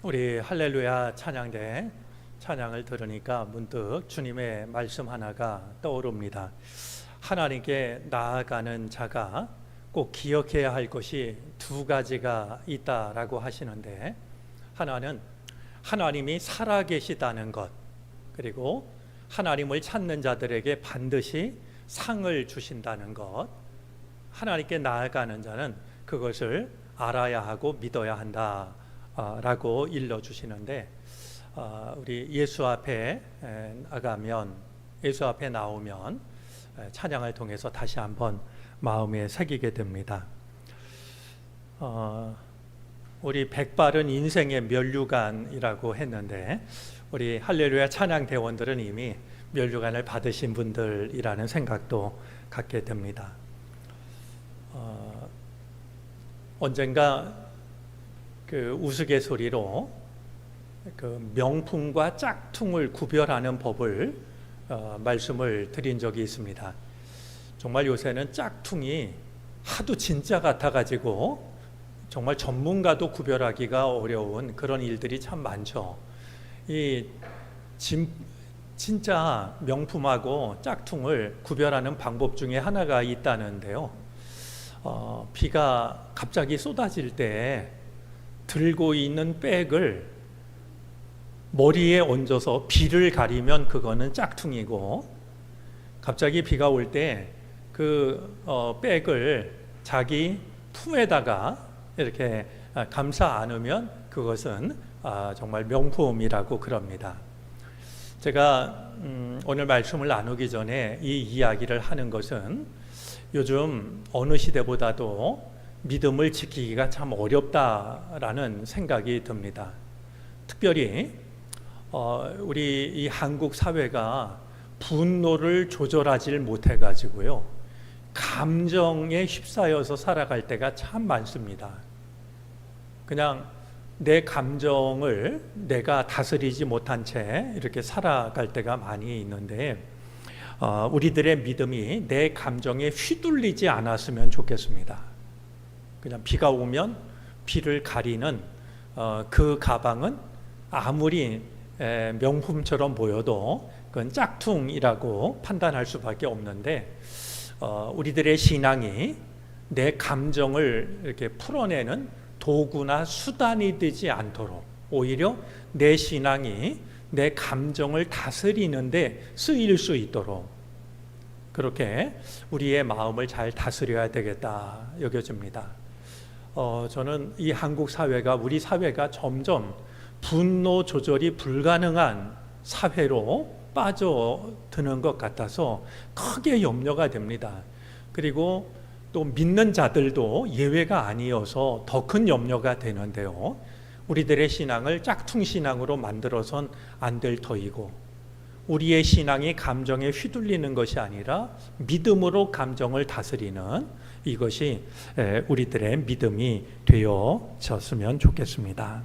우리 할렐루야 찬양대 찬양을 들으니까 문득 주님의 말씀 하나가 떠오릅니다. 하나님께 나아가는 자가 꼭 기억해야 할 것이 두 가지가 있다라고 하시는데, 하나는 하나님이 살아계시다는 것, 그리고 하나님을 찾는 자들에게 반드시 상을 주신다는 것. 하나님께 나아가는 자는 그것을 알아야 하고 믿어야 한다 라고 일러주시는데, 우리 예수 앞에 나오면 찬양을 통해서 다시 한번 마음에 새기게 됩니다. 우리 백발은 인생의 면류관이라고 했는데, 우리 할렐루야 찬양 대원들은 이미 면류관을 받으신 분들이라는 생각도 갖게 됩니다. 언젠가 그 우스갯소리로 그 명품과 짝퉁을 구별하는 법을 말씀을 드린 적이 있습니다. 정말 요새는 짝퉁이 하도 진짜 같아가지고 정말 전문가도 구별하기가 어려운 그런 일들이 참 많죠. 이 진짜 명품하고 짝퉁을 구별하는 방법 중에 하나가 있다는데요. 비가 갑자기 쏟아질 때 들고 있는 백을 머리에 얹어서 비를 가리면 그거는 짝퉁이고, 갑자기 비가 올 때 그 백을 자기 품에다가 이렇게 감싸 안으면 그것은 정말 명품이라고 그럽니다. 제가 오늘 말씀을 나누기 전에 이 이야기를 하는 것은 요즘 어느 시대보다도 믿음을 지키기가 참 어렵다라는 생각이 듭니다. 특별히 우리 이 한국 사회가 분노를 조절하지 못해가지고요, 감정에 휩싸여서 살아갈 때가 참 많습니다. 그냥 내 감정을 내가 다스리지 못한 채 이렇게 살아갈 때가 많이 있는데, 우리들의 믿음이 내 감정에 휘둘리지 않았으면 좋겠습니다. 그냥 비가 오면 비를 가리는 그 가방은 아무리 명품처럼 보여도 그건 짝퉁이라고 판단할 수밖에 없는데, 우리들의 신앙이 내 감정을 이렇게 풀어내는 도구나 수단이 되지 않도록, 오히려 내 신앙이 내 감정을 다스리는데 쓰일 수 있도록 그렇게 우리의 마음을 잘 다스려야 되겠다 여겨집니다. 저는 이 한국 사회가, 우리 사회가 점점 분노 조절이 불가능한 사회로 빠져드는 것 같아서 크게 염려가 됩니다. 그리고 또 믿는 자들도 예외가 아니어서 더 큰 염려가 되는데요. 우리들의 신앙을 짝퉁 신앙으로 만들어선 안 될 터이고, 우리의 신앙이 감정에 휘둘리는 것이 아니라 믿음으로 감정을 다스리는 이것이 우리들의 믿음이 되어졌으면 좋겠습니다.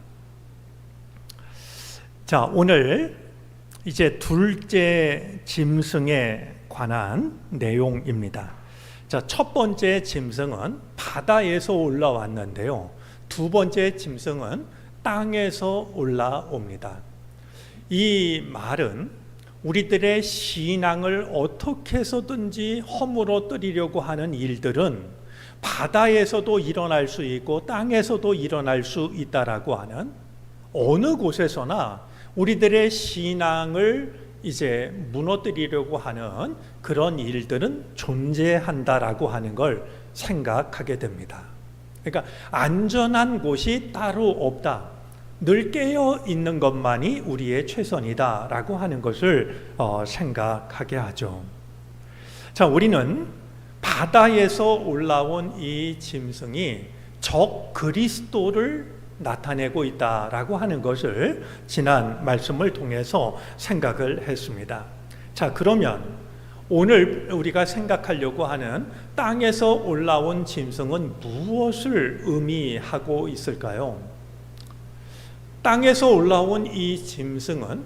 자, 오늘 이제 둘째 짐승에 관한 내용입니다. 자, 첫 번째 짐승은 바다에서 올라왔는데요. 두 번째 짐승은 땅에서 올라옵니다. 이 말은 우리들의 신앙을 어떻게 해서든지 허물어뜨리려고 하는 일들은 바다에서도 일어날 수 있고 땅에서도 일어날 수 있다라고 하는, 어느 곳에서나 우리들의 신앙을 이제 무너뜨리려고 하는 그런 일들은 존재한다라고 하는 걸 생각하게 됩니다. 그러니까 안전한 곳이 따로 없다, 늘 깨어 있는 것만이 우리의 최선이다라고 하는 것을 생각하게 하죠. 자, 우리는 바다에서 올라온 이 짐승이 적 그리스도를 나타내고 있다라고 하는 것을 지난 말씀을 통해서 생각을 했습니다. 자, 그러면 오늘 우리가 생각하려고 하는 땅에서 올라온 짐승은 무엇을 의미하고 있을까요? 땅에서 올라온 이 짐승은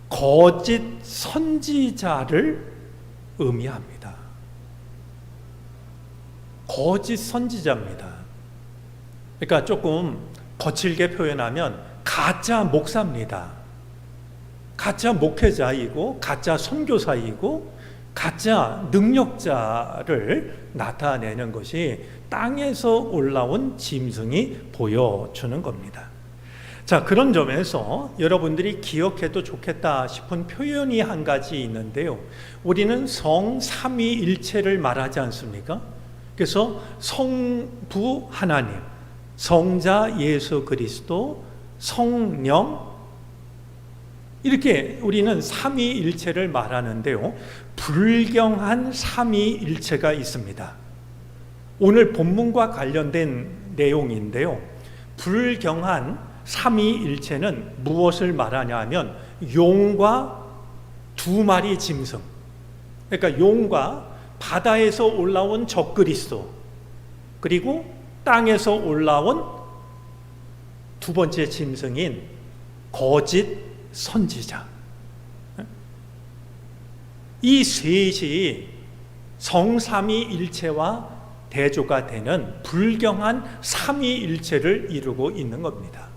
거짓 선지자를 의미합니다. 거짓 선지자입니다. 그러니까 조금 거칠게 표현하면 가짜 목사입니다. 가짜 목회자이고 가짜 선교사이고 가짜 능력자를 나타내는 것이 땅에서 올라온 짐승이 보여주는 겁니다. 자, 그런 점에서 여러분들이 기억해도 좋겠다 싶은 표현이 한 가지 있는데요. 우리는 성삼위일체를 말하지 않습니까? 그래서 성부 하나님, 성자 예수 그리스도, 성령, 이렇게 우리는 삼위일체를 말하는데요. 불경한 삼위일체가 있습니다. 오늘 본문과 관련된 내용인데요. 불경한 삼위일체는 무엇을 말하냐 하면 용과 두 마리 짐승, 그러니까 용과 바다에서 올라온 적그리스도, 그리고 땅에서 올라온 두 번째 짐승인 거짓 선지자, 이 셋이 성삼위일체와 대조가 되는 불경한 삼위일체를 이루고 있는 겁니다.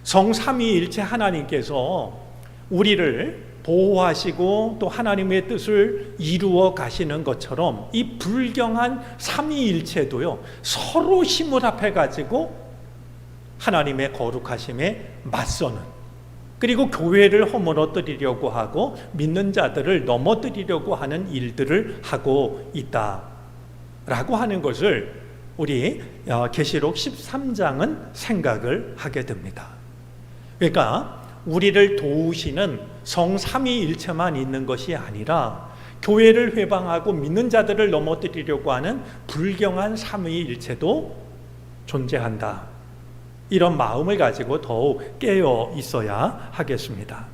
성삼위일체 하나님께서 우리를 보호하시고 또 하나님의 뜻을 이루어 가시는 것처럼 이 불경한 삼위일체도요, 서로 힘을 합해 가지고 하나님의 거룩하심에 맞서는, 그리고 교회를 허물어뜨리려고 하고 믿는 자들을 넘어뜨리려고 하는 일들을 하고 있다라고 하는 것을 우리 계시록 13장은 생각을 하게 됩니다. 그러니까 우리를 도우시는 성삼위일체만 있는 것이 아니라 교회를 회방하고 믿는 자들을 넘어뜨리려고 하는 불경한 삼위일체도 존재한다. 이런 마음을 가지고 더욱 깨어 있어야 하겠습니다.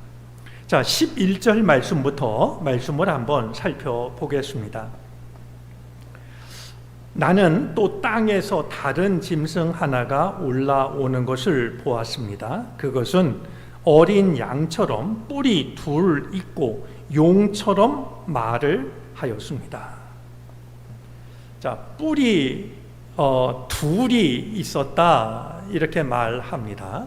자, 11절 말씀부터 말씀을 한번 살펴보겠습니다. 나는 또 땅에서 다른 짐승 하나가 올라오는 것을 보았습니다. 그것은 어린 양처럼 뿔이 둘 있고 용처럼 말을 하였습니다. 자, 뿔이 둘이 있었다 이렇게 말합니다.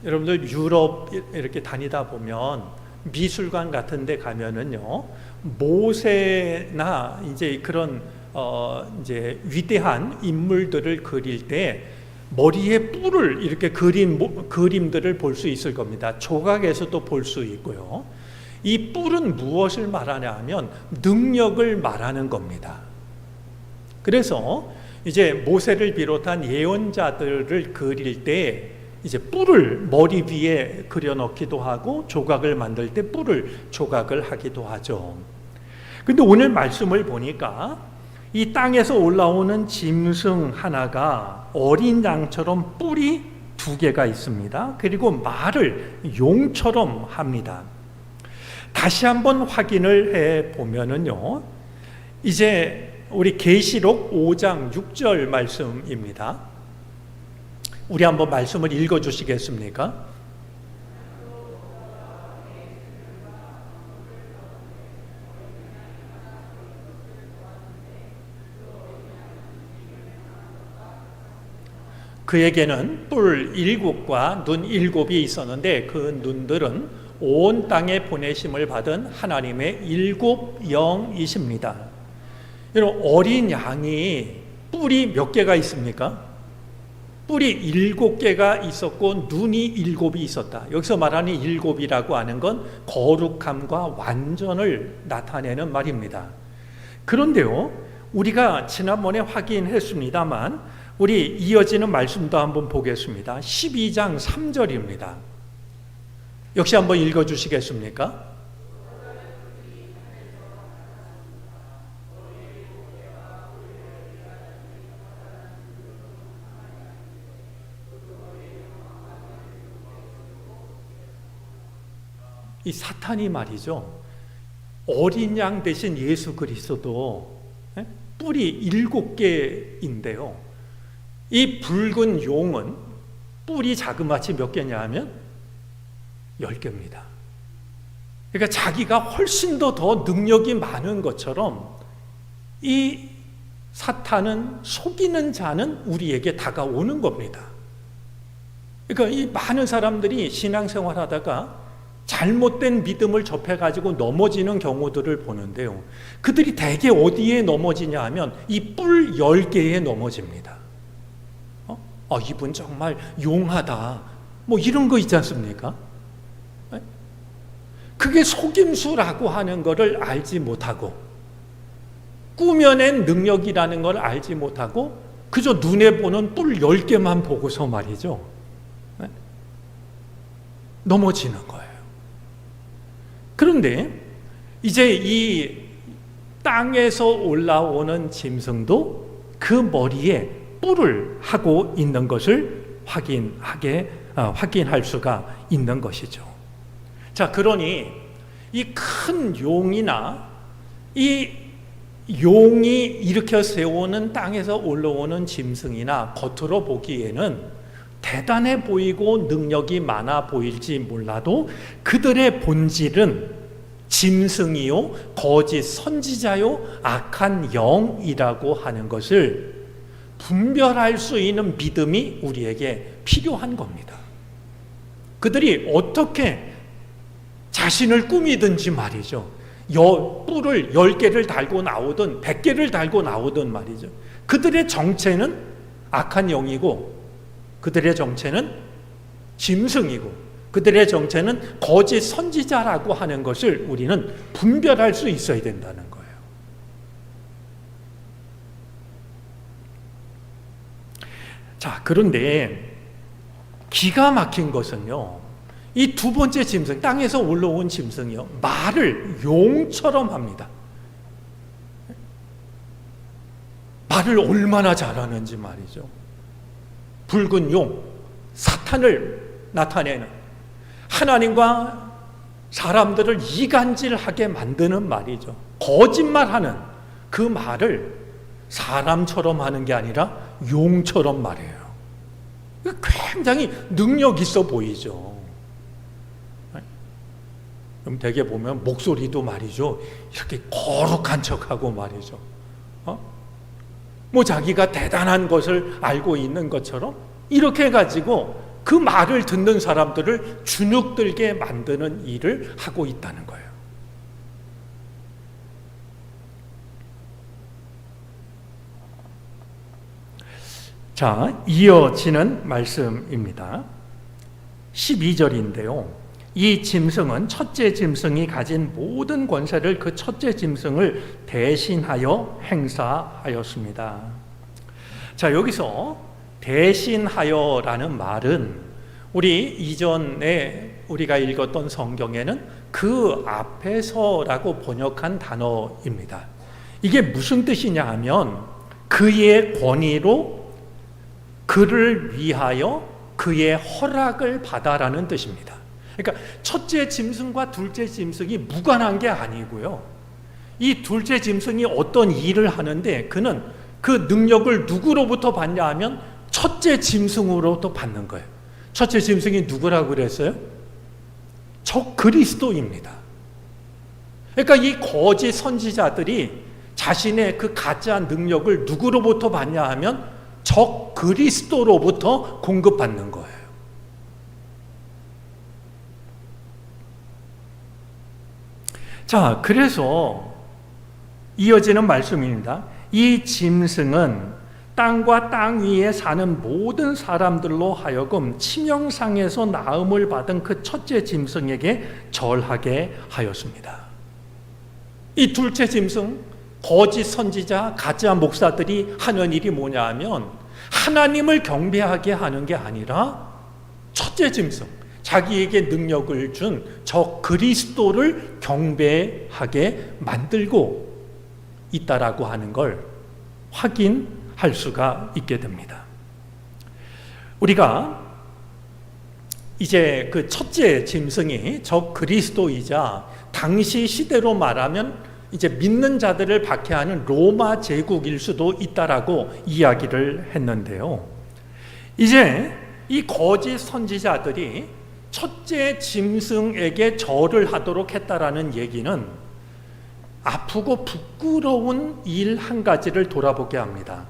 여러분들 유럽 이렇게 다니다 보면 미술관 같은 데 가면은요, 모세나 이제 그런 이제 위대한 인물들을 그릴 때 머리에 뿔을 이렇게 그린 그림들을 볼 수 있을 겁니다. 조각에서도 볼 수 있고요. 이 뿔은 무엇을 말하냐 하면 능력을 말하는 겁니다. 그래서 이제 모세를 비롯한 예언자들을 그릴 때 이제 뿔을 머리 위에 그려넣기도 하고 조각을 만들 때 뿔을 조각을 하기도 하죠. 근데 오늘 말씀을 보니까 이 땅에서 올라오는 짐승 하나가 어린 양처럼 뿔이 두 개가 있습니다. 그리고 말을 용처럼 합니다. 다시 한번 확인을 해 보면은요, 이제 우리 계시록 5장 6절 말씀입니다. 우리 한번 말씀을 읽어 주시겠습니까? 그에게는 뿔 7과 눈 7이 있었는데 그 눈들은 온 땅에 보내심을 받은 하나님의 7 영이십니다. 여러분, 어린 양이 뿔이 몇 개가 있습니까? 뿔이 7개가 있었고 눈이 7이 있었다. 여기서 말하는 7이라고 하는 건 거룩함과 완전을 나타내는 말입니다. 그런데요, 우리가 지난번에 확인했습니다만 우리 이어지는 말씀도 한번 보겠습니다. 12장 3절입니다. 역시 한번 읽어주시겠습니까? 이 사탄이 말이죠, 어린 양 대신 예수 그리스도 뿔이 7개인데요 이 붉은 용은 뿔이 자그마치 몇 개냐 하면 10개입니다. 그러니까 자기가 훨씬 더 능력이 많은 것처럼 이 사탄은 속이는 자는 우리에게 다가오는 겁니다. 그러니까 이 많은 사람들이 신앙생활하다가 잘못된 믿음을 접해가지고 넘어지는 경우들을 보는데요. 그들이 대개 어디에 넘어지냐 하면 이 뿔 10개에 넘어집니다. 이분 정말 용하다. 뭐 이런 거 있지 않습니까? 그게 속임수라고 하는 것을 알지 못하고, 꾸며낸 능력이라는 걸 알지 못하고 그저 눈에 보는 뿔 10개만 보고서 말이죠, 넘어지는 거예요. 그런데 이제 이 땅에서 올라오는 짐승도 그 머리에 뿔을 하고 있는 것을 확인할 수가 있는 것이죠. 자, 그러니 이 큰 용이나 이 용이 일으켜 세우는 땅에서 올라오는 짐승이나 겉으로 보기에는 대단해 보이고 능력이 많아 보일지 몰라도 그들의 본질은 짐승이요, 거짓 선지자요, 악한 영이라고 하는 것을 분별할 수 있는 믿음이 우리에게 필요한 겁니다. 그들이 어떻게 자신을 꾸미든지 말이죠, 뿔을 10개를 달고 나오든 100개를 달고 나오든 말이죠, 그들의 정체는 악한 영이고, 그들의 정체는 짐승이고, 그들의 정체는 거짓 선지자라고 하는 것을 우리는 분별할 수 있어야 된다는 거예요. 자, 그런데 기가 막힌 것은요, 이 두 번째 짐승, 땅에서 올라온 짐승이요, 말을 용처럼 합니다. 말을 얼마나 잘하는지 말이죠. 붉은 용, 사탄을 나타내는, 하나님과 사람들을 이간질하게 만드는 말이죠. 거짓말하는 그 말을 사람처럼 하는 게 아니라 용처럼 말해요. 굉장히 능력 있어 보이죠. 그럼 대개 보면 목소리도 말이죠, 이렇게 거룩한 척하고 말이죠, 뭐 자기가 대단한 것을 알고 있는 것처럼 이렇게 해가지고 그 말을 듣는 사람들을 주눅들게 만드는 일을 하고 있다는 거예요. 자, 이어지는 말씀입니다. 12절인데요. 이 짐승은 첫째 짐승이 가진 모든 권세를 그 첫째 짐승을 대신하여 행사하였습니다. 자, 여기서 대신하여라는 말은 우리 이전에 우리가 읽었던 성경에는 그 앞에서라고 번역한 단어입니다. 이게 무슨 뜻이냐 하면 그의 권위로 그를 위하여 그의 허락을 받아라는 뜻입니다. 그러니까 첫째 짐승과 둘째 짐승이 무관한 게 아니고요, 이 둘째 짐승이 어떤 일을 하는데 그는 그 능력을 누구로부터 받냐 하면 첫째 짐승으로부터 받는 거예요. 첫째 짐승이 누구라고 그랬어요? 적 그리스도입니다. 그러니까 이 거짓 선지자들이 자신의 그 가짜 능력을 누구로부터 받냐 하면 적 그리스도로부터 공급받는 거예요. 자, 그래서 이어지는 말씀입니다. 이 짐승은 땅과 땅 위에 사는 모든 사람들로 하여금 치명상에서 나음을 받은 그 첫째 짐승에게 절하게 하였습니다. 이 둘째 짐승, 거짓 선지자, 가짜 목사들이 하는 일이 뭐냐 하면 하나님을 경배하게 하는 게 아니라 첫째 짐승, 자기에게 능력을 준 저 그리스도를 경배하게 만들고 있다라고 하는 걸 확인할 수가 있게 됩니다. 우리가 이제 그 첫째 짐승이 저 그리스도이자 당시 시대로 말하면 이제 믿는 자들을 박해하는 로마 제국일 수도 있다라고 이야기를 했는데요. 이제 이 거짓 선지자들이 첫째 짐승에게 절을 하도록 했다라는 얘기는 아프고 부끄러운 일 한 가지를 돌아보게 합니다.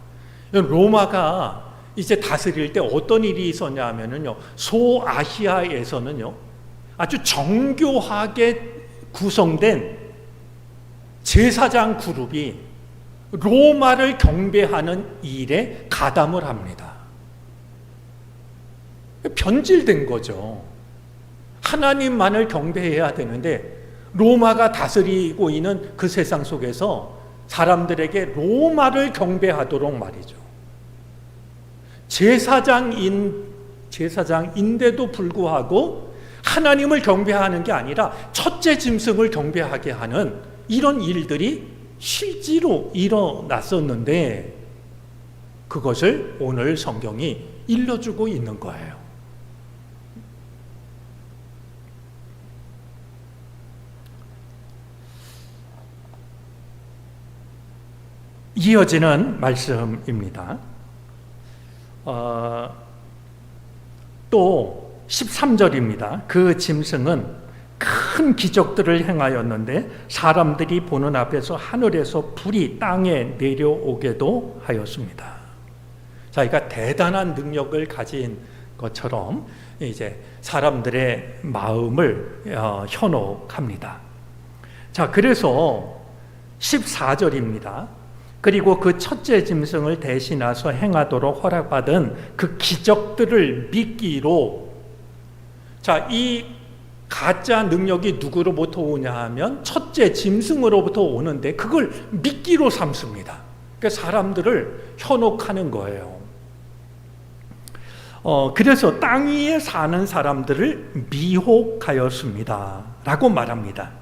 로마가 이제 다스릴 때 어떤 일이 있었냐 하면은요, 소아시아에서는요, 아주 정교하게 구성된 제사장 그룹이 로마를 경배하는 일에 가담을 합니다. 변질된 거죠. 하나님만을 경배해야 되는데 로마가 다스리고 있는 그 세상 속에서 사람들에게 로마를 경배하도록 말이죠. 제사장인데도 불구하고 하나님을 경배하는 게 아니라 첫째 짐승을 경배하게 하는 이런 일들이 실제로 일어났었는데 그것을 오늘 성경이 일러주고 있는 거예요. 이어지는 말씀입니다. 또 13절입니다. 그 짐승은 큰 기적들을 행하였는데 사람들이 보는 앞에서 하늘에서 불이 땅에 내려오게도 하였습니다. 자, 그러니까 대단한 능력을 가진 것처럼 이제 사람들의 마음을 현혹합니다. 자, 그래서 14절입니다. 그리고 그 첫째 짐승을 대신하서 행하도록 허락받은 그 기적들을 믿기로, 자, 이 가짜 능력이 누구로부터 오냐 하면 첫째 짐승으로부터 오는데 그걸 믿기로 삼습니다. 그러니까 사람들을 현혹하는 거예요. 그래서 땅 위에 사는 사람들을 미혹하였습니다 라고 말합니다.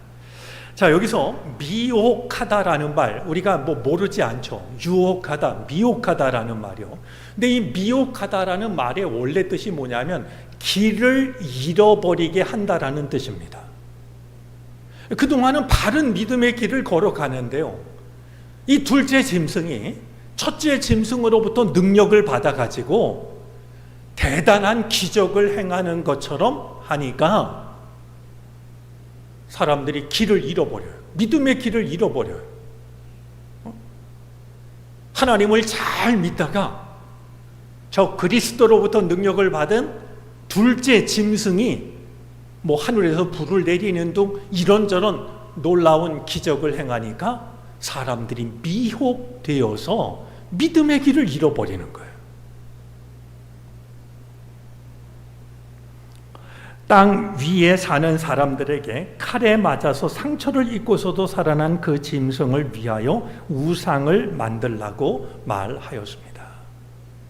자, 여기서 미혹하다라는 말, 우리가 뭐 모르지 않죠. 유혹하다, 미혹하다라는 말이요. 근데 이 미혹하다라는 말의 원래 뜻이 뭐냐면 길을 잃어버리게 한다라는 뜻입니다. 그동안은 바른 믿음의 길을 걸어가는데요, 이 둘째 짐승이 첫째 짐승으로부터 능력을 받아가지고 대단한 기적을 행하는 것처럼 하니까 사람들이 길을 잃어버려요. 믿음의 길을 잃어버려요. 하나님을 잘 믿다가 저 그리스도로부터 능력을 받은 둘째 짐승이 뭐 하늘에서 불을 내리는 둥 이런저런 놀라운 기적을 행하니까 사람들이 미혹되어서 믿음의 길을 잃어버리는 거예요. 땅 위에 사는 사람들에게 칼에 맞아서 상처를 입고서도 살아난 그 짐승을 위하여 우상을 만들라고 말하였습니다.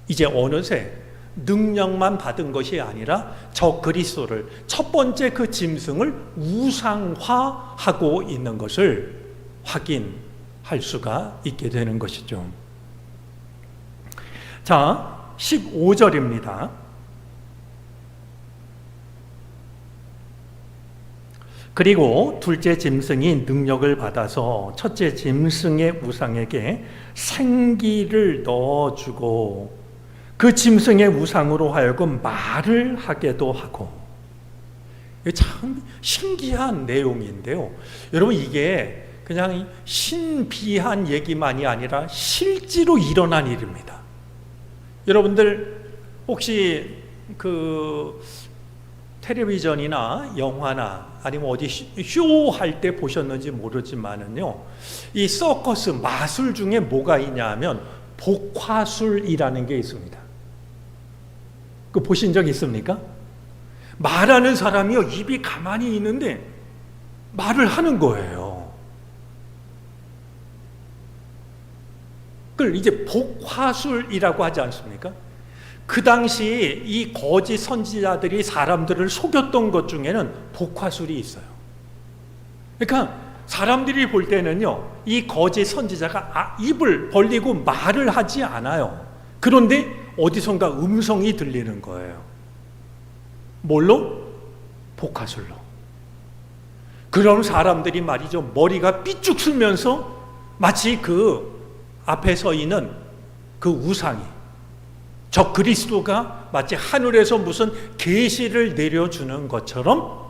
이제 어느새 능력만 받은 것이 아니라 저 그리스도를, 첫 번째 그 짐승을 우상화하고 있는 것을 확인할 수가 있게 되는 것이죠. 자, 15절입니다. 그리고 둘째 짐승이 능력을 받아서 첫째 짐승의 우상에게 생기를 넣어주고 그 짐승의 우상으로 하여금 말을 하게도 하고. 참 신기한 내용인데요, 여러분, 이게 그냥 신비한 얘기만이 아니라 실제로 일어난 일입니다. 여러분들 혹시 그 텔레비전이나 영화나 아니면 어디 쇼 할 때 보셨는지 모르지만은요, 이 서커스 마술 중에 뭐가 있냐 하면 복화술이라는 게 있습니다. 그 보신 적 있습니까? 말하는 사람이요, 입이 가만히 있는데 말을 하는 거예요. 그걸 이제 복화술이라고 하지 않습니까? 그 당시 이 거짓 선지자들이 사람들을 속였던 것 중에는 복화술이 있어요. 그러니까 사람들이 볼 때는요, 이 거짓 선지자가 입을 벌리고 말을 하지 않아요. 그런데 어디선가 음성이 들리는 거예요. 뭘로? 복화술로. 그럼 사람들이 말이죠, 머리가 삐쭉 쓰면서 마치 그 앞에 서 있는 그 우상이, 저 그리스도가 마치 하늘에서 무슨 계시를 내려주는 것처럼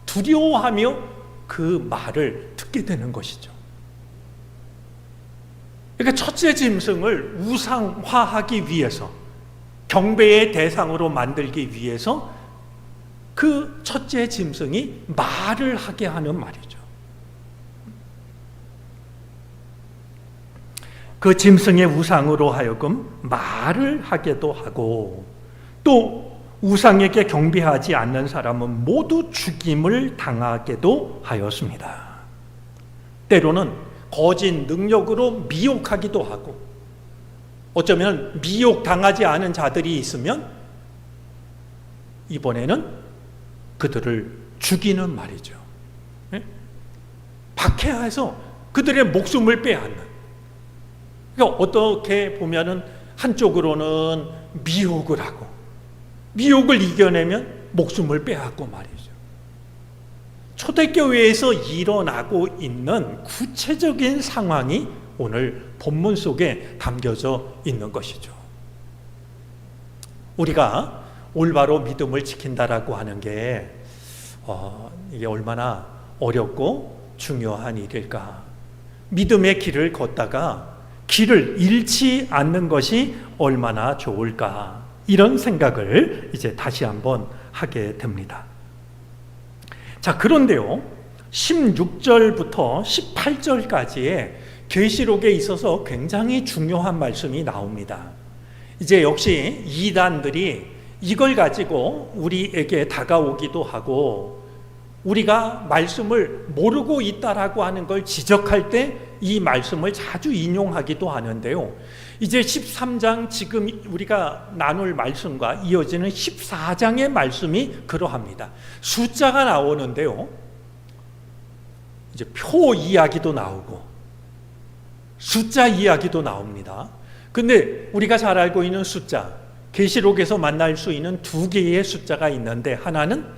두려워하며 그 말을 듣게 되는 것이죠. 그러니까 첫째 짐승을 우상화하기 위해서 경배의 대상으로 만들기 위해서 그 첫째 짐승이 말을 하게 하는 말이죠. 그 짐승의 우상으로 하여금 말을 하게도 하고, 또 우상에게 경배하지 않는 사람은 모두 죽임을 당하게도 하였습니다. 때로는 거짓 능력으로 미혹하기도 하고, 어쩌면 미혹당하지 않은 자들이 있으면 이번에는 그들을 죽이는 말이죠. 박해해서 그들의 목숨을 빼앗는. 그러니까 어떻게 보면은 한쪽으로는 미혹을 하고, 미혹을 이겨내면 목숨을 빼앗고 말이죠. 초대교회에서 일어나고 있는 구체적인 상황이 오늘 본문 속에 담겨져 있는 것이죠. 우리가 올바로 믿음을 지킨다라고 하는 게 이게 얼마나 어렵고 중요한 일일까. 믿음의 길을 걷다가 길을 잃지 않는 것이 얼마나 좋을까. 이런 생각을 이제 다시 한번 하게 됩니다. 자, 그런데요, 16절부터 18절까지의 계시록에 있어서 굉장히 중요한 말씀이 나옵니다. 이제 역시 이단들이 이걸 가지고 우리에게 다가오기도 하고, 우리가 말씀을 모르고 있다라고 하는 걸 지적할 때 이 말씀을 자주 인용하기도 하는데요. 이제 13장, 지금 우리가 나눌 말씀과 이어지는 14장의 말씀이 그러합니다. 숫자가 나오는데요, 이제 표 이야기도 나오고 숫자 이야기도 나옵니다. 근데 우리가 잘 알고 있는 숫자, 계시록에서 만날 수 있는 두 개의 숫자가 있는데, 하나는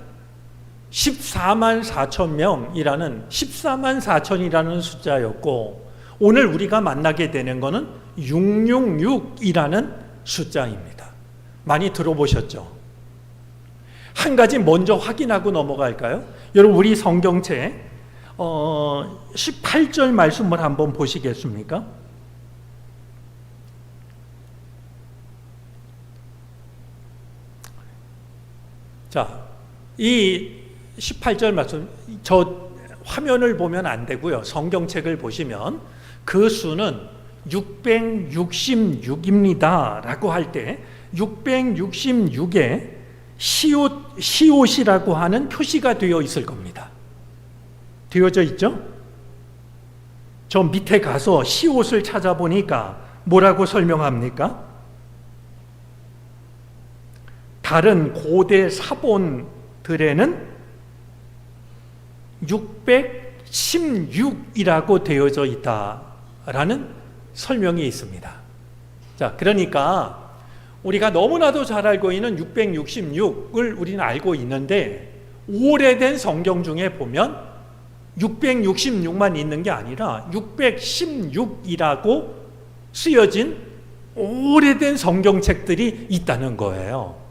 14만 4천 명이라는 14만 4천이라는 숫자였고, 오늘 우리가 만나게 되는 것은 666이라는 숫자입니다. 많이 들어보셨죠? 한 가지 먼저 확인하고 넘어갈까요? 여러분, 우리 성경책 18절 말씀을 한번 보시겠습니까? 자, 이 18절 말씀, 저 화면을 보면 안 되고요, 성경책을 보시면 그 수는 666입니다 라고 할 때 666에 시옷이라고 하는 표시가 되어 있을 겁니다. 되어져 있죠? 저 밑에 가서 시옷을 찾아보니까 뭐라고 설명합니까? 다른 고대 사본들에는 616이라고 되어져 있다라는 설명이 있습니다. 자, 그러니까 우리가 너무나도 잘 알고 있는 666을 우리는 알고 있는데, 오래된 성경 중에 보면 666만 있는 게 아니라 616이라고 쓰여진 오래된 성경책들이 있다는 거예요.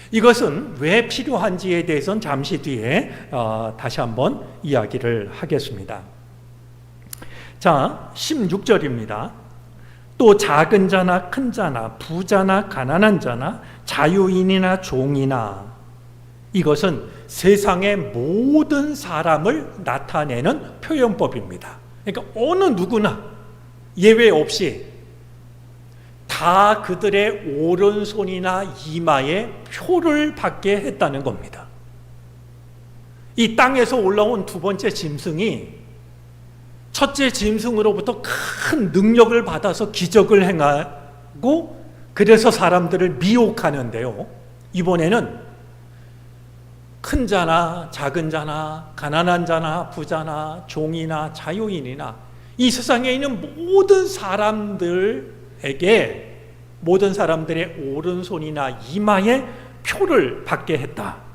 이것은 왜 필요한지에 대해서는 잠시 뒤에 다시 한번 이야기를 하겠습니다. 자, 16절입니다. 또 작은 자나 큰 자나 부자나 가난한 자나 자유인이나 종이나, 이것은 세상의 모든 사람을 나타내는 표현법입니다. 그러니까 어느 누구나 예외 없이 다 그들의 오른손이나 이마에 표를 받게 했다는 겁니다. 이 땅에서 올라온 두 번째 짐승이 첫째 짐승으로부터 큰 능력을 받아서 기적을 행하고, 그래서 사람들을 미혹하는데요, 이번에는 큰 자나 작은 자나 가난한 자나 부자나 종이나 자유인이나 이 세상에 있는 모든 사람들에게, 모든 사람들의 오른손이나 이마에 표를 받게 했다.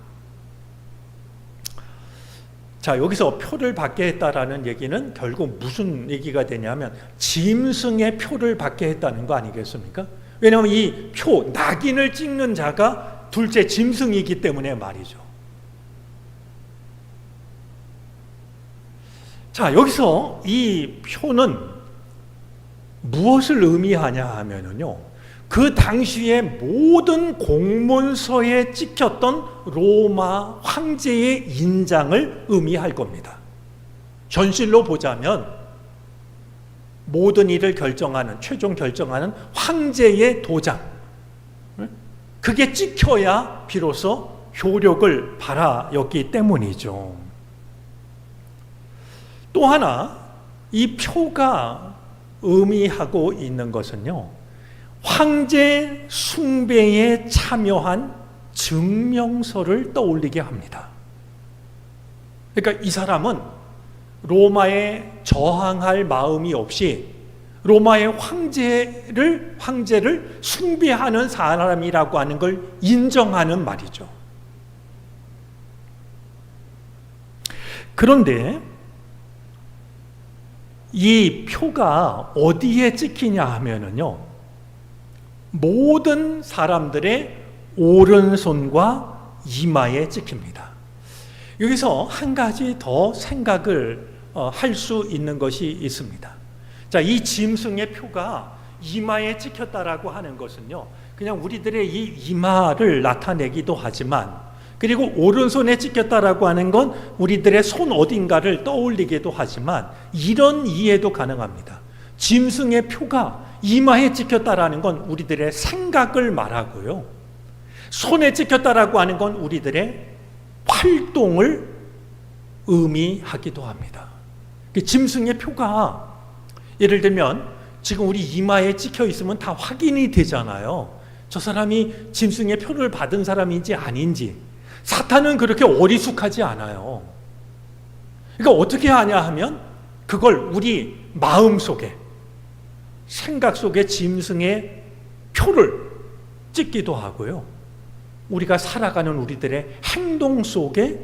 자, 여기서 표를 받게 했다라는 얘기는 결국 무슨 얘기가 되냐면 짐승의 표를 받게 했다는 거 아니겠습니까? 왜냐하면 이 표, 낙인을 찍는 자가 둘째 짐승이기 때문에 말이죠. 자, 여기서 이 표는 무엇을 의미하냐 하면은요, 그 당시에 모든 공문서에 찍혔던 로마 황제의 인장을 의미할 겁니다. 현실로 보자면 모든 일을 결정하는, 최종 결정하는 황제의 도장, 그게 찍혀야 비로소 효력을 발하였기 때문이죠. 또 하나, 이 표가 의미하고 있는 것은요, 황제 숭배에 참여한 증명서를 떠올리게 합니다. 그러니까 이 사람은 로마에 저항할 마음이 없이 로마의 황제를 숭배하는 사람이라고 하는 걸 인정하는 말이죠. 그런데 이 표가 어디에 찍히냐 하면은요, 모든 사람들의 오른손과 이마에 찍힙니다. 여기서 한 가지 더 생각을 할 수 있는 것이 있습니다. 자, 이 짐승의 표가 이마에 찍혔다라고 하는 것은요, 그냥 우리들의 이 이마를 나타내기도 하지만, 그리고 오른손에 찍혔다라고 하는 건 우리들의 손 어딘가를 떠올리기도 하지만, 이런 이해도 가능합니다. 짐승의 표가 이마에 찍혔다라는 건 우리들의 생각을 말하고요, 손에 찍혔다라고 하는 건 우리들의 활동을 의미하기도 합니다. 짐승의 표가 예를 들면 지금 우리 이마에 찍혀 있으면 다 확인이 되잖아요. 저 사람이 짐승의 표를 받은 사람인지 아닌지. 사탄은 그렇게 어리숙하지 않아요. 그러니까 어떻게 하냐 하면 그걸 우리 마음 속에, 생각 속에 짐승의 표를 찍기도 하고요, 우리가 살아가는 우리들의 행동 속에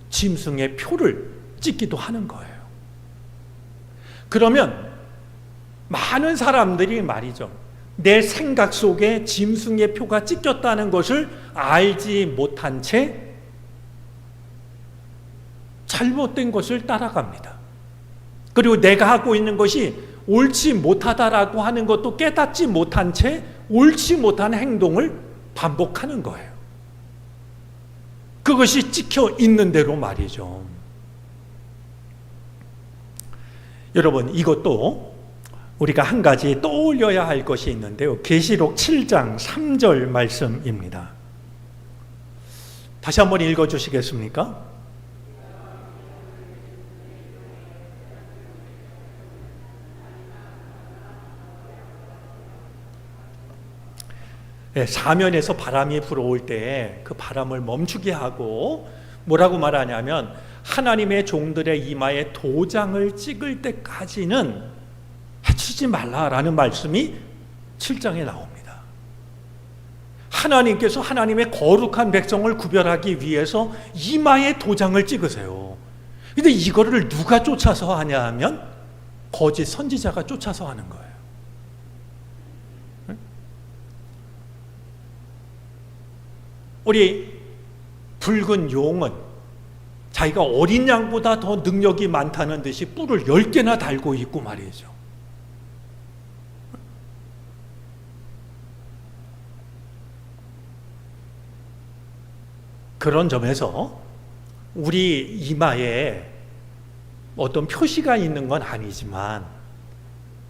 짐승의 표를 찍기도 하는 거예요. 그러면 많은 사람들이 말이죠, 내 생각 속에 짐승의 표가 찍혔다는 것을 알지 못한 채 잘못된 것을 따라갑니다. 그리고 내가 하고 있는 것이 옳지 못하다라고 하는 것도 깨닫지 못한 채 옳지 못한 행동을 반복하는 거예요. 그것이 찍혀 있는 대로 말이죠. 여러분, 이것도 우리가 한 가지 떠올려야 할 것이 있는데요, 계시록 7장 3절 말씀입니다. 다시 한번 읽어주시겠습니까? 네, 사면에서 바람이 불어올 때 그 바람을 멈추게 하고 뭐라고 말하냐면, 하나님의 종들의 이마에 도장을 찍을 때까지는 해치지 말라라는 말씀이 7장에 나옵니다. 하나님께서 하나님의 거룩한 백성을 구별하기 위해서 이마에 도장을 찍으세요. 근데 이거를 누가 쫓아서 하냐 하면 거짓 선지자가 쫓아서 하는 거예요. 우리 붉은 용은 자기가 어린 양보다 더 능력이 많다는 듯이 뿔을 10개나 달고 있고 말이죠. 그런 점에서 우리 이마에 어떤 표시가 있는 건 아니지만,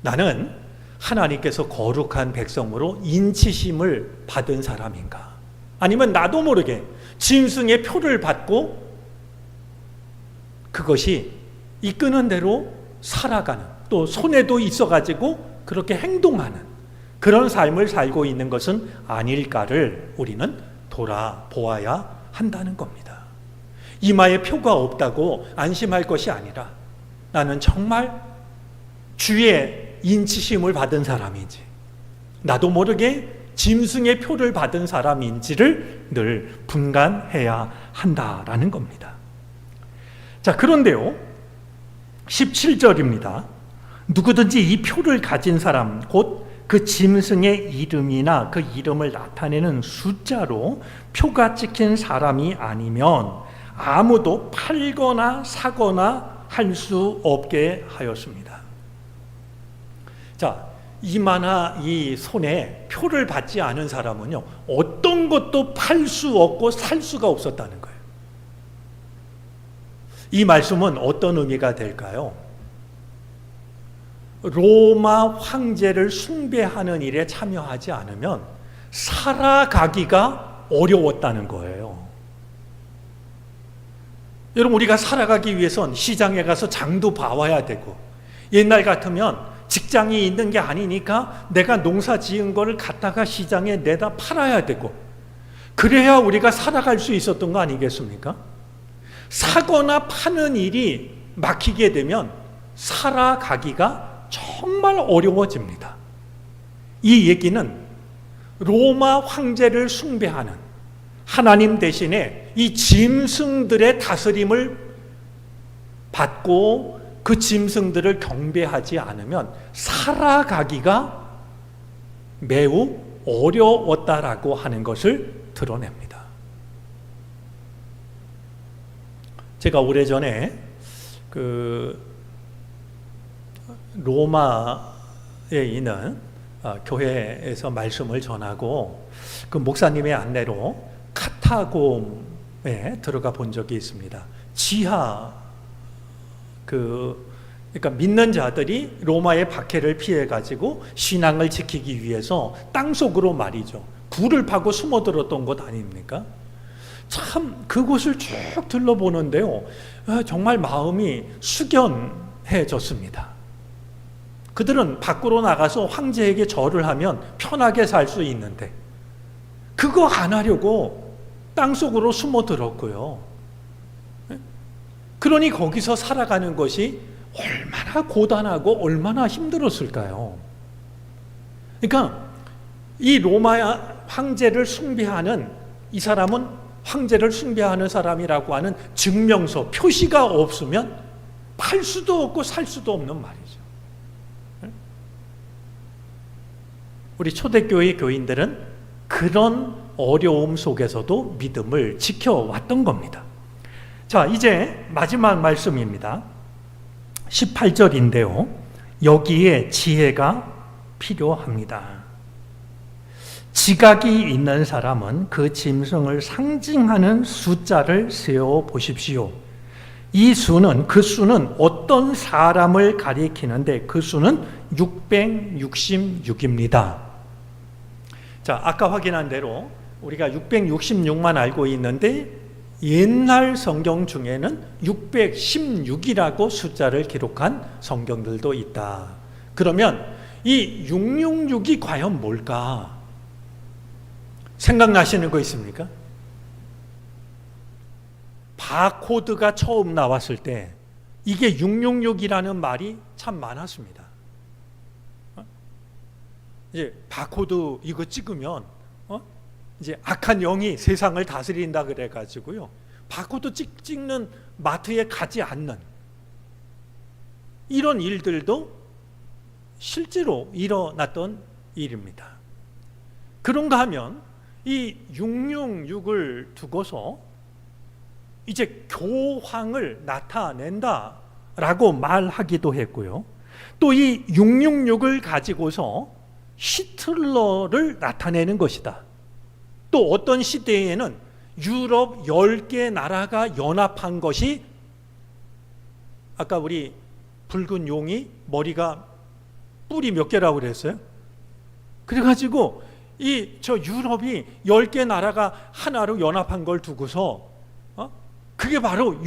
나는 하나님께서 거룩한 백성으로 인치심을 받은 사람인가, 아니면 나도 모르게 짐승의 표를 받고 그것이 이끄는 대로 살아가는, 또 손에도 있어가지고 그렇게 행동하는 그런 삶을 살고 있는 것은 아닐까를 우리는 돌아보아야 한다는 겁니다. 이마에 표가 없다고 안심할 것이 아니라, 나는 정말 주의 인치심을 받은 사람인지, 나도 모르게 짐승의 표를 받은 사람인지를 늘 분간해야 한다라는 겁니다. 자, 그런데요, 17절입니다. 누구든지 이 표를 가진 사람, 곧 그 짐승의 이름이나 그 이름을 나타내는 숫자로 표가 찍힌 사람이 아니면 아무도 팔거나 사거나 할 수 없게 하였습니다. 자, 이마나 이 손에 표를 받지 않은 사람은요, 어떤 것도 팔 수 없고 살 수가 없었다는 거예요. 이 말씀은 어떤 의미가 될까요? 로마 황제를 숭배하는 일에 참여하지 않으면 살아가기가 어려웠다는 거예요. 여러분, 우리가 살아가기 위해선 시장에 가서 장도 봐와야 되고, 옛날 같으면 직장이 있는 게 아니니까 내가 농사 지은 거를 갖다가 시장에 내다 팔아야 되고, 그래야 우리가 살아갈 수 있었던 거 아니겠습니까? 사거나 파는 일이 막히게 되면 살아가기가 정말 어려워집니다. 이 얘기는 로마 황제를 숭배하는 하나님 대신에 이 짐승들의 다스림을 받고 그 짐승들을 경배하지 않으면 살아가기가 매우 어려웠다라고 하는 것을 드러냅니다. 제가 오래전에 로마에 있는 교회에서 말씀을 전하고 그 목사님의 안내로 카타곰에 들어가 본 적이 있습니다. 지하 그러니까 믿는 자들이 로마의 박해를 피해 가지고 신앙을 지키기 위해서 땅 속으로 말이죠, 굴을 파고 숨어들었던 것 아닙니까? 참 그곳을 쭉 둘러보는데요, 정말 마음이 숙연해졌습니다. 그들은 밖으로 나가서 황제에게 절을 하면 편하게 살 수 있는데 그거 안 하려고 땅속으로 숨어들었고요. 그러니 거기서 살아가는 것이 얼마나 고단하고 얼마나 힘들었을까요? 그러니까 이 로마 황제를 숭배하는 이 사람은 황제를 숭배하는 사람이라고 하는 증명서, 표시가 없으면 팔 수도 없고 살 수도 없는 말이죠. 우리 초대교회 교인들은 그런 어려움 속에서도 믿음을 지켜왔던 겁니다. 자, 이제 마지막 말씀입니다. 18절인데요. 여기에 지혜가 필요합니다. 지각이 있는 사람은 그 짐승을 상징하는 숫자를 세어 보십시오. 이 수는, 그 수는 어떤 사람을 가리키는데 그 수는 666입니다. 자, 아까 확인한 대로 우리가 666만 알고 있는데 옛날 성경 중에는 616이라고 숫자를 기록한 성경들도 있다. 그러면 이 666이 과연 뭘까? 생각나시는 거 있습니까? 바코드가 처음 나왔을 때 이게 666이라는 말이 참 많았습니다. 이제 바코드 이거 찍으면 이제 악한 영이 세상을 다스린다 그래가지고요, 바코드 찍는 마트에 가지 않는 이런 일들도 실제로 일어났던 일입니다. 그런가 하면 이 666을 두고서 이제 교황을 나타낸다라고 말하기도 했고요, 또 이 666을 가지고서 히틀러를 나타내는 것이다. 또 어떤 시대에는 유럽 10개 나라가 연합한 것이, 아까 우리 붉은 용이 머리가 뿔이 몇 개라고 그랬어요? 그래가지고 저 유럽이 10개 나라가 하나로 연합한 걸 두고서 그게 바로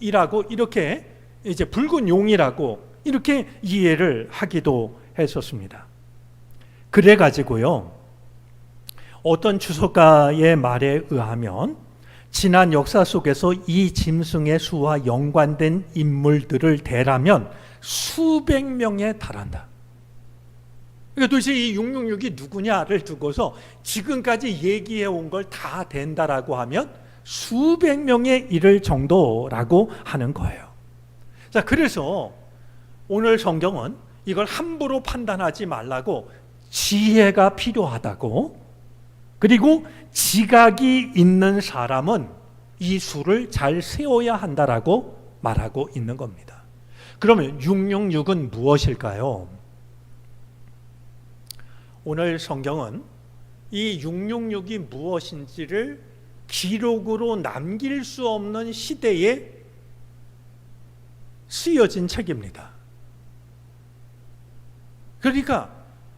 666이라고 이렇게 이제 붉은 용이라고 이렇게 이해를 하기도 했었습니다. 그래가지고요, 어떤 주석가의 말에 의하면 지난 역사 속에서 이 짐승의 수와 연관된 인물들을 대라면 수백 명에 달한다. 그러니까 도대체 이 666이 누구냐를 두고서 지금까지 얘기해 온 걸 다 된다라고 하면 수백 명에 이를 정도라고 하는 거예요. 자, 그래서 오늘 성경은 이걸 함부로 판단하지 말라고, 지혜가 필요하다고, 그리고 지각이 있는 사람은 이 수를 잘 세워야 한다라고 말하고 있는 겁니다. 그러면 666은 무엇일까요? 오늘 성경은 이 666이 무엇인지를 기록으로 남길 수 없는 시대에 쓰여진 책입니다. 그러니까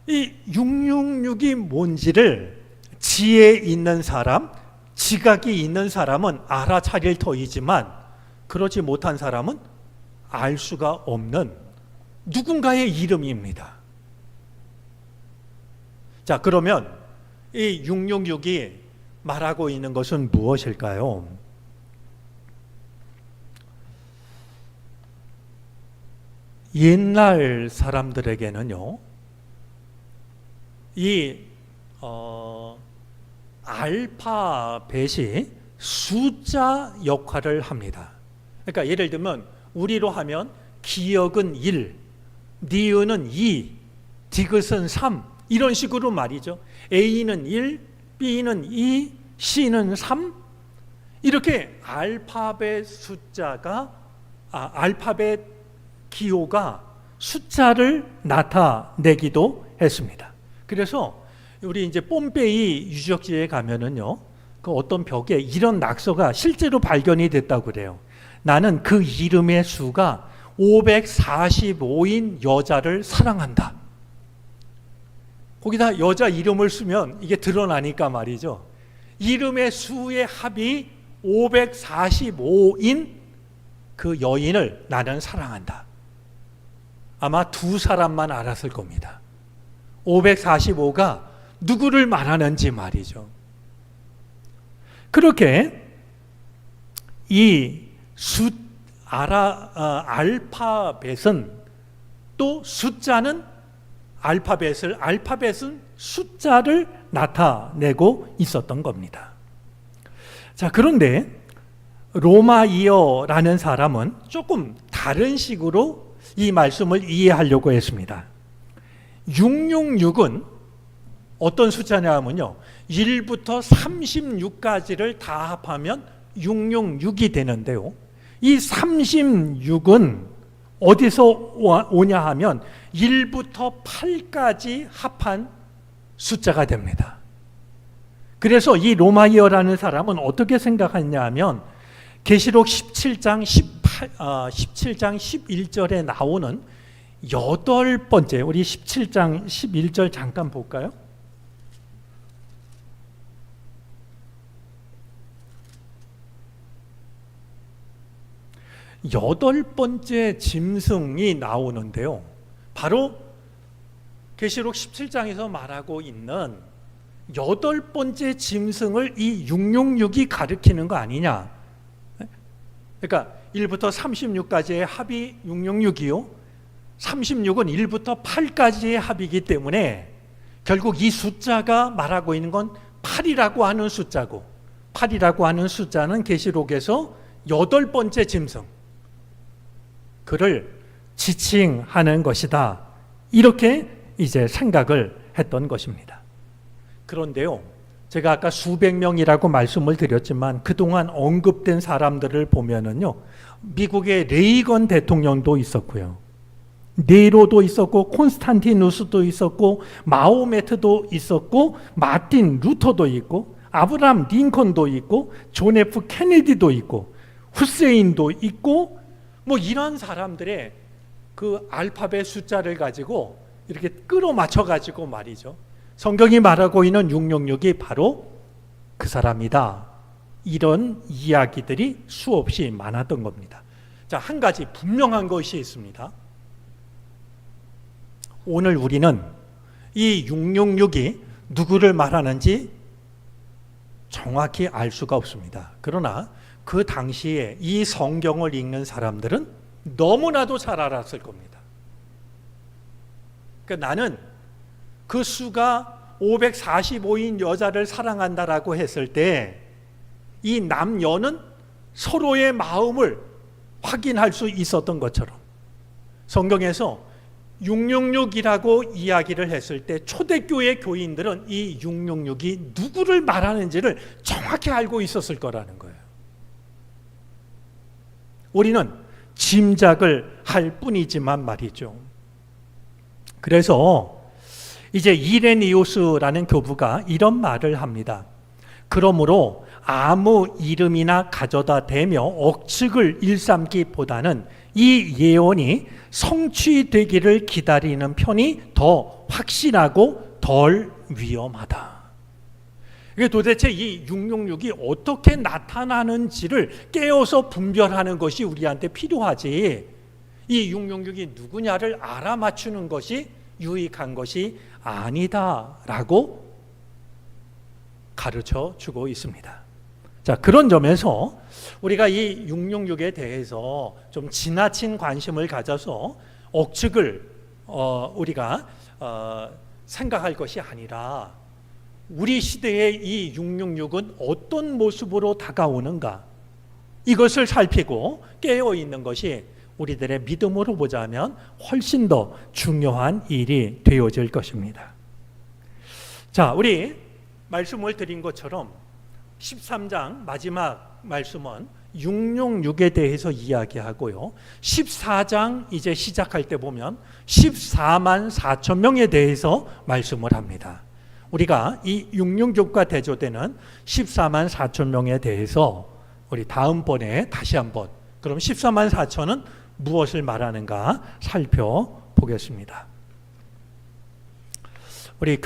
이 666이 뭔지를 지혜 있는 사람, 지각이 있는 사람은 알아차릴 터이지만 그러지 못한 사람은 알 수가 없는 누군가의 이름입니다. 자, 그러면 이 666이 말하고 있는 것은 무엇일까요? 옛날 사람들에게는요, 이 알파벳이 숫자 역할을 합니다. 그러니까 예를 들면 우리로 하면 기역은 1, 니은은 2, 디귿은 3 이런 식으로 말이죠. A는 1, B는 2, C는 3 이렇게 알파벳 숫자가 알파벳 기호가 숫자를 나타내기도 했습니다. 그래서 우리 이제 뽐페이 유적지에 가면은요, 그 어떤 벽에 이런 낙서가 실제로 발견이 됐다고 그래요. 나는 그 이름의 수가 545인 여자를 사랑한다. 거기다 여자 이름을 쓰면 이게 드러나니까 말이죠. 이름의 수의 합이 545인 그 여인을 나는 사랑한다. 아마 두 사람만 알았을 겁니다. 545가 누구를 말하는지 말이죠. 그렇게 이 알파벳은 또 숫자는 알파벳은 숫자를 나타내고 있었던 겁니다. 자, 그런데 로마이어라는 사람은 조금 다른 식으로 이 말씀을 이해하려고 했습니다. 666은 어떤 숫자냐면요, 1부터 36까지를 다 합하면 666이 되는데요, 이 36은 어디서 오냐 하면 1부터 8까지 합한 숫자가 됩니다. 그래서 이 로마이어라는 사람은 어떻게 생각했냐 하면 계시록 17장 11절에 나오는 8번째, 우리 17장 11절 잠깐 볼까요? 여덟 번째 짐승이 나오는데요, 바로 계시록 17장에서 말하고 있는 여덟 번째 짐승을 이 666이 가리키는 거 아니냐. 그러니까 1부터 36까지의 합이 666이요, 36은 1부터 8까지의 합이기 때문에 결국 이 숫자가 말하고 있는 건 8이라고 하는 숫자고, 8이라고 하는 숫자는 계시록에서 여덟 번째 짐승, 그를 지칭하는 것이다. 이렇게 이제 생각을 했던 것입니다. 그런데요, 제가 아까 수백 명이라고 말씀을 드렸지만 그동안 언급된 사람들을 보면은요, 미국의 레이건 대통령도 있었고요, 네로도 있었고, 콘스탄티누스도 있었고, 마호메트도 있었고, 마틴 루터도 있고, 아브라함 링컨도 있고, 존 F 케네디도 있고, 후세인도 있고, 뭐 이런 사람들의 그 알파벳 숫자를 가지고 이렇게 끌어맞춰 가지고 말이죠, 성경이 말하고 있는 666이 바로 그 사람이다. 이런 이야기들이 수없이 많았던 겁니다. 자, 한 가지 분명한 것이 있습니다. 오늘 우리는 이 666이 누구를 말하는지 정확히 알 수가 없습니다. 그러나 그 당시에 이 성경을 읽는 사람들은 너무나도 잘 알았을 겁니다. 그러니까 나는 그 수가 545인 여자를 사랑한다라고 했을 때 이 남녀는 서로의 마음을 확인할 수 있었던 것처럼 성경에서 666이라고 이야기를 했을 때 초대교회 교인들은 이 666이 누구를 말하는지를 정확히 알고 있었을 거라는 거예요. 우리는 짐작을 할 뿐이지만 말이죠. 그래서 이제 이레니우스라는 교부가 이런 말을 합니다. 그러므로 아무 이름이나 가져다 대며 억측을 일삼기보다는 이 예언이 성취되기를 기다리는 편이 더 확실하고 덜 위험하다. 이게 도대체 이 666이 어떻게 나타나는지를 깨어서 분별하는 것이 우리한테 필요하지, 이 666이 누구냐를 알아맞추는 것이 유익한 것이 아니다라고 가르쳐 주고 있습니다. 자, 그런 점에서 우리가 이 666에 대해서 좀 지나친 관심을 가져서 억측을 우리가 생각할 것이 아니라, 우리 시대의 이 666은 어떤 모습으로 다가오는가, 이것을 살피고 깨어 있는 것이 우리들의 믿음으로 보자면 훨씬 더 중요한 일이 되어질 것입니다. 자, 우리 말씀을 드린 것처럼 13장 마지막 말씀은 666에 대해서 이야기하고요, 14장 이제 시작할 때 보면 14만 4천 명에 대해서 말씀을 합니다. 우리가 이 666과 대조되는 14만 4천 명에 대해서 우리 다음번에 다시 한번, 그럼 14만 4천은 무엇을 말하는가 살펴보겠습니다. 우리